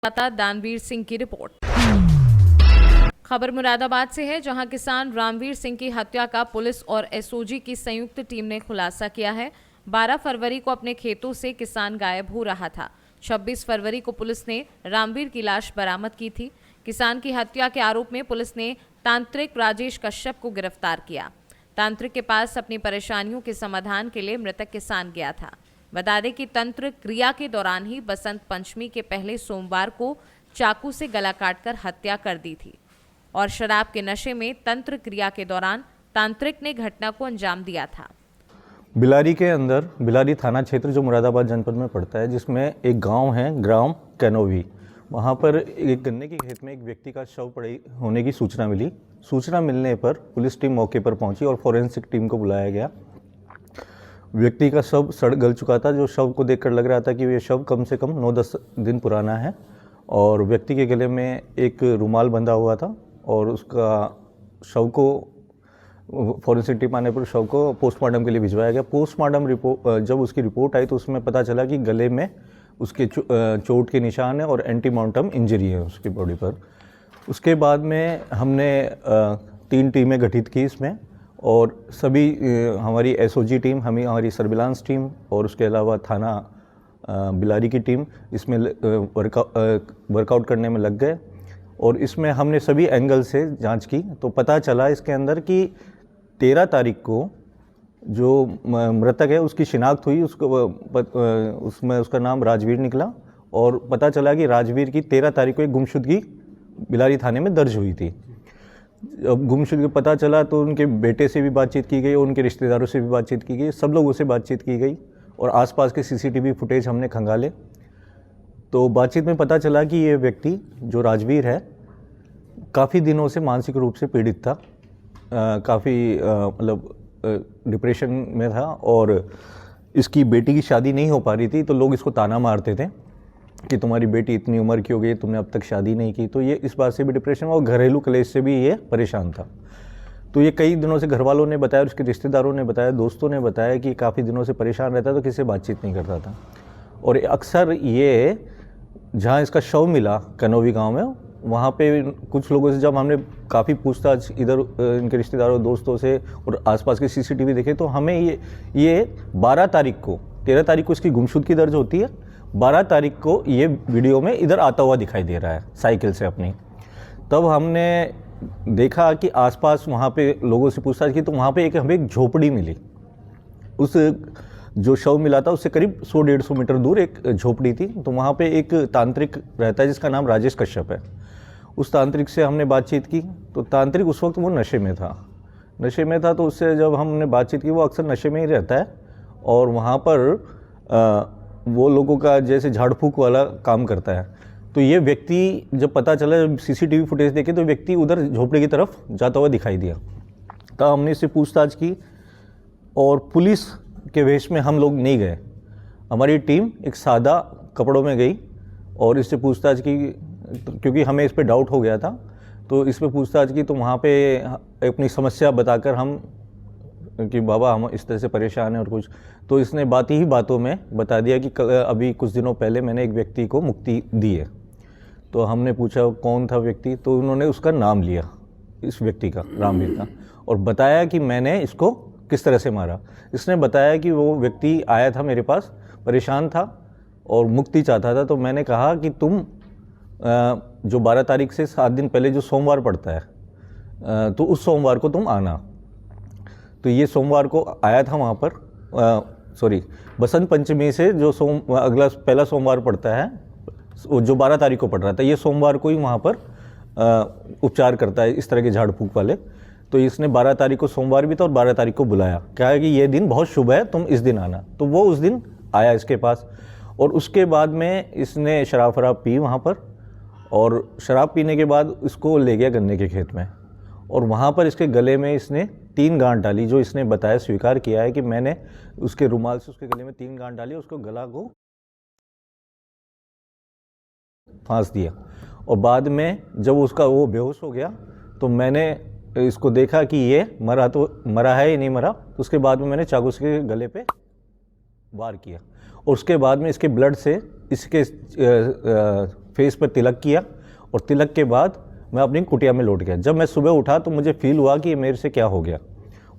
दानवीर सिंह की रिपोर्ट। खबर मुरादाबाद से है, जहां किसान रामवीर सिंह की हत्या का पुलिस और एसओजी की संयुक्त टीम ने खुलासा किया है। 12 फरवरी को अपने खेतों से किसान गायब हो रहा था। 26 फरवरी को पुलिस ने रामवीर की लाश बरामद की थी। किसान की हत्या के आरोप में पुलिस ने तांत्रिक राजेश कश्यप को गिरफ्तार किया। तांत्रिक के पास अपनी परेशानियों के समाधान के लिए मृतक किसान गया था। बता दें कि तंत्र क्रिया के दौरान ही बसंत पंचमी के पहले सोमवार को चाकू से गला काटकर हत्या कर दी थी और शराब के नशे में तंत्र क्रिया के दौरान तांत्रिक ने घटना को अंजाम दिया था। बिलारी के अंदर, बिलारी थाना क्षेत्र जो मुरादाबाद जनपद में पड़ता है, जिसमें एक गांव है ग्राम कैनोवी। वहां पर एक गन्ने के खेत में एक व्यक्ति का शव पड़े होने की सूचना मिली। सूचना मिलने पर पुलिस टीम मौके पर पहुंची और फॉरेंसिक टीम को बुलाया गया। व्यक्ति का शव सड़ गल चुका था। जो शव को देखकर लग रहा था कि ये शव कम से कम 9-10 दिन पुराना है और व्यक्ति के गले में एक रुमाल बंधा हुआ था और उसका शव को फॉरेंसिक टीम आने पर शव को पोस्टमार्टम के लिए भिजवाया गया। पोस्टमार्टम रिपोर्ट जब उसकी रिपोर्ट आई तो उसमें पता चला कि गले में उसके चोट के निशान है और एंटीमॉर्टम इंजरी है उसकी बॉडी पर। उसके बाद में हमने 3 टीमें गठित की इसमें और सभी हमारी एसओजी टीम, हमारी सर्विलांस टीम और उसके अलावा थाना बिलारी की टीम इसमें वर्कआउट करने में लग गए और इसमें हमने सभी एंगल से जांच की तो पता चला इसके अंदर कि 13 तारीख को जो मृतक है उसकी शिनाख्त हुई। उसमें उसका नाम राजवीर निकला और पता चला कि राजवीर की 13 तारीख को एक गुमशुदगी बिलारी थाने में दर्ज हुई थी। जब गुमशुदगी पता चला तो उनके बेटे से भी बातचीत की गई, उनके रिश्तेदारों से भी बातचीत की गई, सब लोगों से बातचीत की गई और आसपास के सीसीटीवी फुटेज हमने खंगाले। तो बातचीत में पता चला कि ये व्यक्ति जो राजवीर है काफ़ी दिनों से मानसिक रूप से पीड़ित था, काफ़ी मतलब डिप्रेशन में था और इसकी बेटी की शादी नहीं हो पा रही थी। तो लोग इसको ताना मारते थे कि तुम्हारी बेटी इतनी उम्र की हो गई, तुमने अब तक शादी नहीं की। तो ये इस बात से भी डिप्रेशन में और घरेलू क्लेश से भी ये परेशान था। तो ये कई दिनों से घर वालों ने बताया, उसके रिश्तेदारों ने बताया, दोस्तों ने बताया कि काफ़ी दिनों से परेशान रहता तो किसी से बातचीत नहीं करता था। और अक्सर ये जहाँ इसका शव मिला कनोवी गांव में, वहाँ पे कुछ लोगों से जब हमने काफ़ी पूछताछ इधर इनके रिश्तेदारों दोस्तों से और आसपास के सीसीटीवी देखे तो हमें ये 12 तारीख को, 13 तारीख को इसकी गुमशुदगी दर्ज होती है, 12 तारीख को ये वीडियो में इधर आता हुआ दिखाई दे रहा है साइकिल से अपनी। तब हमने देखा कि आसपास वहाँ पे लोगों से पूछताछ की तो वहाँ पे हमें एक झोपड़ी मिली। उस जो शव मिला था उससे करीब 100-150 मीटर दूर एक झोपड़ी थी। तो वहाँ पे एक तांत्रिक रहता है जिसका नाम राजेश कश्यप है। उस तांत्रिक से हमने बातचीत की तो तांत्रिक उस वक्त वो नशे में था। तो उससे जब हमने बातचीत की, वो अक्सर नशे में ही रहता है और वहाँ पर वो लोगों का जैसे झाड़ फूक वाला काम करता है। तो ये व्यक्ति जब पता चला, जब सीसीटीवी फुटेज देखे तो व्यक्ति उधर झोपड़ी की तरफ जाता हुआ दिखाई दिया। तब हमने इससे पूछताछ की और पुलिस के वेश में हम लोग नहीं गए। हमारी टीम एक सादा कपड़ों में गई और इससे पूछताछ की क्योंकि हमें इस पर डाउट हो गया था। तो इस पर पूछताछ की तो वहाँ पे अपनी समस्या बताकर हम कि बाबा हम इस तरह से परेशान हैं और कुछ, तो इसने बातों में बता दिया कि अभी कुछ दिनों पहले मैंने एक व्यक्ति को मुक्ति दी है। तो हमने पूछा कौन था व्यक्ति, तो उन्होंने उसका नाम लिया, इस व्यक्ति का, रामवीर का, और बताया कि मैंने इसको किस तरह से मारा। इसने बताया कि वो व्यक्ति आया था मेरे पास, परेशान था और मुक्ति चाहता था। तो मैंने कहा कि तुम जो 12 तारीख से 7 दिन पहले जो सोमवार पड़ता है तो उस सोमवार को तुम आना। तो ये सोमवार को आया था वहाँ पर, बसंत पंचमी से जो अगला पहला सोमवार पड़ता है जो 12 तारीख को पड़ रहा था, ये सोमवार को ही वहाँ पर उपचार करता है इस तरह के झाड़ फूक वाले। तो इसने 12 तारीख को सोमवार भी था और 12 तारीख को बुलाया, कहा कि ये दिन बहुत शुभ है, तुम इस दिन आना। तो वो उस दिन आया इसके पास और उसके बाद में इसने शराब पी वहाँ पर और शराब पीने के बाद इसको ले गया गन्ने के खेत में और वहाँ पर इसके गले में इसने 3 गांठ डाली। जो इसने बताया, स्वीकार किया है कि मैंने उसके रुमाल से उसके गले में 3 गांठ डाली, उसको गला को फांस दिया और बाद में जब उसका वो बेहोश हो गया तो मैंने इसको देखा कि ये मरा है या नहीं मरा। तो उसके बाद में मैंने चाकू से गले पे वार किया और उसके बाद में इसके ब्लड से इसके फेस पर तिलक किया और तिलक के बाद मैं अपनी कुटिया में लौट गया। जब मैं सुबह उठा तो मुझे फील हुआ कि मेरे से क्या हो गया।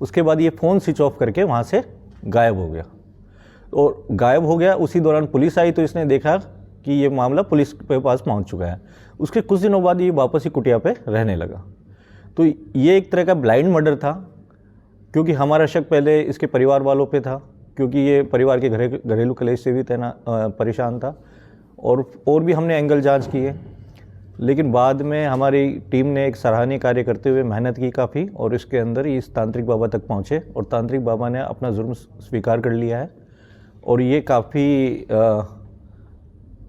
उसके बाद ये फ़ोन स्विच ऑफ करके वहाँ से गायब हो गया और गायब हो गया। उसी दौरान पुलिस आई तो इसने देखा कि ये मामला पुलिस के पास पहुँच चुका है। उसके कुछ दिनों बाद ये वापस ही कुटिया पे रहने लगा। तो ये एक तरह का ब्लाइंड मर्डर था, क्योंकि हमारा शक पहले इसके परिवार वालों पे था, क्योंकि ये परिवार के घरेलू कलेश से भी परेशान था और भी हमने एंगल जांच किए। लेकिन बाद में हमारी टीम ने एक सराहनीय कार्य करते हुए मेहनत की काफ़ी और इसके अंदर इस तांत्रिक बाबा तक पहुँचे और तांत्रिक बाबा ने अपना जुर्म स्वीकार कर लिया है। और ये काफ़ी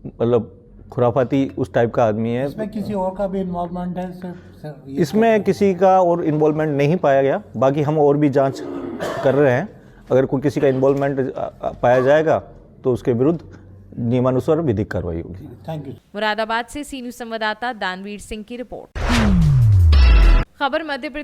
मतलब खुराफाती उस टाइप का आदमी है। इसमें किसी और का भी इन्वॉल्वमेंट है सर? इसमें किसी का और इन्वॉल्वमेंट नहीं पाया गया। बाकी हम और भी जांच कर रहे हैं। अगर कोई किसी का इन्वॉल्वमेंट पाया जाएगा तो उसके विरुद्ध नियमानुसार विधिक कार्रवाई होगी। Thank you. मुरादाबाद से सी न्यूज़ संवाददाता दानवीर सिंह की रिपोर्ट। खबर मध्य प्रदेश